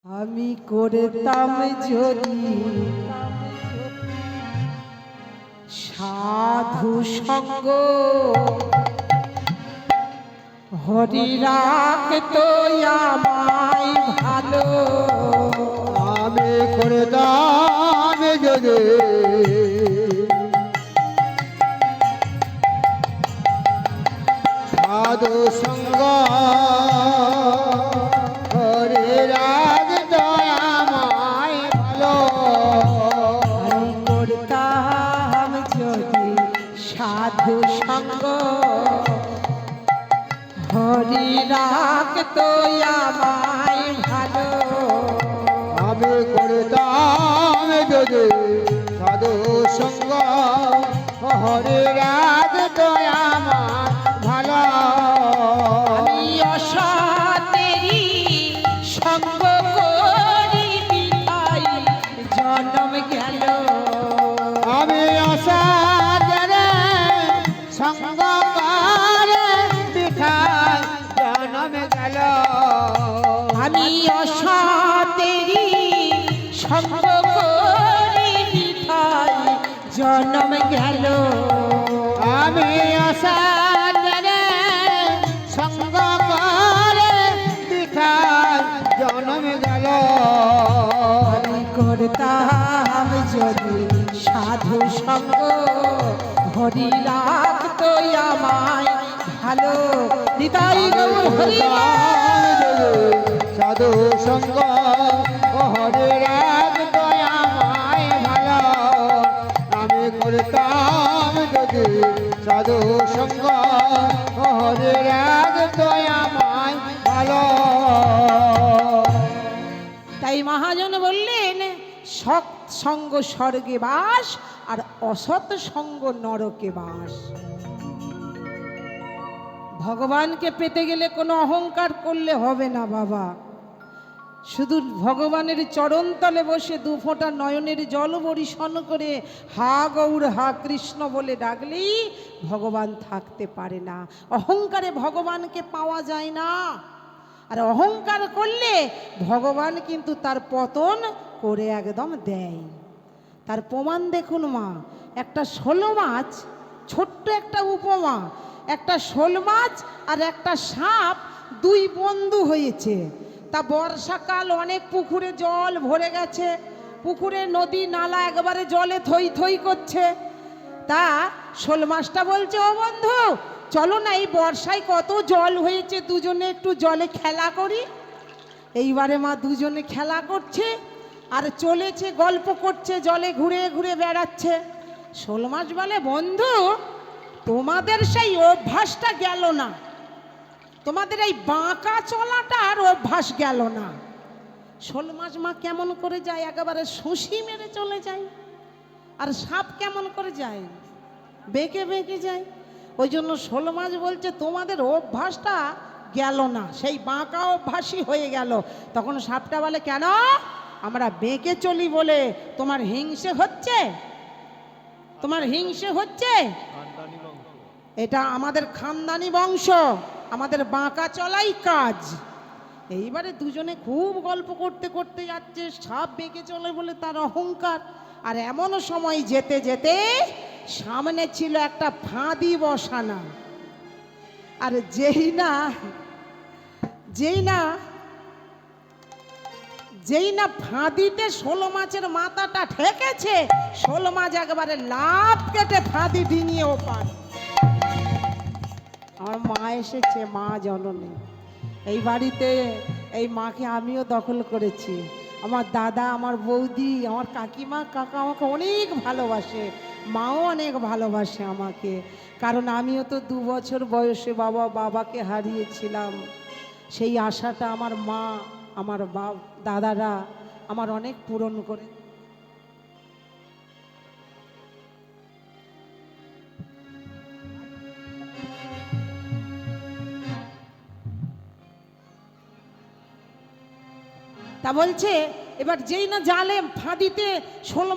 আমি করতাম যদি সাধু সঙ্গ, হরি রাখতো আমায় ভালো। আমি করতাম যদি সাধু সঙ্গ, হরি রাখতো আমায় ভালো। আমি করতাম যদি সাধু সঙ্গ, হরি রাখতো আমায় ভালো। আমি করতাম যদি সাধু সঙ্গ, হরি রাখতো আমায় ভালো। আমি অসতেরি সঙ্গ করি বিধাই জন্ম গেল। আমি অসাদের সঙ্গ করে বিঠাই জন্ম গেল। আমি অসতেরি সঙ্গ করি বিধাই জন্ম গেল। আমি অসাদের সঙ্গ করে বিঠাই জন্ম গেল। আমি করতাম যদি সাধু সঙ্গ, হরি রাখতো আমায় ভালো। নিতাই গৌর হরি সাধু সঙ্গ, হরে রাখতো আমায় ভালো। আমি করতাম যদি সাধু সঙ্গ, হরে রাখতো আমায় ভালো। তাই মহাজন বললেন, সৎ সঙ্গ স্বর্গে বাস আর অসৎ সঙ্গ নরকে বাস। ভগবানকে পেতে গেলে কোনো অহংকার করলে হবে না বাবা। শুধু ভগবানের চরণতলে বসে দু ফোঁটা নয়নের জল বরিশন করে হা গৌর হা কৃষ্ণ বলে ডাকলেই ভগবান থাকতে পারে না। অহংকারে ভগবানকে পাওয়া যায় না। আর অহংকার করলে ভগবান কিন্তু তার পতন করে একদম দেয়। তার প্রমাণ দেখুন মা, একটা শোল মাছ, ছোট্ট একটা উপমা, একটা শোল মাছ আর একটা সাপ দুই বন্ধু হয়েছে। তা বর্ষাকাল, অনেক পুকুরে জল ভরে গেছে, পুকুরে নদী নালা একবারে জলে থই থই করছে। তা শোল মাছটা বলছে, ও বন্ধু চলো না, এই বর্ষায় কত জল হয়েছে, দুজনে একটু জলে খেলা করি। এইবারে মা দুজনে খেলা করছে আর চলেছে, গল্প করছে, জলে ঘুরে ঘুরে বেড়াচ্ছে। শোল মাছ বলে, বন্ধু তোমাদের সেই অভ্যাসটা গেল না, তোমাদের এই বাঁকা চলাটার অভ্যাস গেল না। শোল মাছ মা কেমন করে যায়, একেবারে শুষি মেরে চলে যায়। আর সাপ কেমন করে যায়, বেঁকে বেঁকে যায়। ওই জন্য শোল মাছ বলছে, তোমাদের অভ্যাসটা গেল না, সেই বাঁকা অভ্যাসই হয়ে গেল। তখন সাপটা বলে, কেন? আমরা বেঁকে চলি বলে তোমার হিংসে হচ্ছে? তোমার হিংসে হচ্ছে? এটা আমাদের খানদানি বংশ, আমাদের বাঁকা চলাই কাজ। এইবারে দুজনে খুব গল্প করতে করতে যাচ্ছে, সাপ বেঁকে চলে বলে তার অহংকার। আর এমন সময় যেতে যেতে সামনে ছিল একটা ফাঁদি বসানো। আর যেই না ফাঁদিতে শোল মাছের মাথাটা ঠেকেছে, শোল মাছ একবারে লাফ কেটে ফাঁদি ডিঙিয়ে ওপার। আমার মা এসেছে, মা জননী। এই বাড়িতে এই মাকে আমিও দখল করেছি। আমার দাদা, আমার বৌদি, আমার কাকিমা, কাকা আমাকে অনেক ভালোবাসে, মাও অনেক ভালোবাসে আমাকে। কারণ আমিও তো 2 বছর বয়সে বাবাকে হারিয়েছিলাম। সেই আশাটা আমার মা, আমার দাদারা আমার অনেক পূরণ করে। তা বলছে, এবার যেই না জালে ফাঁদিতে শোল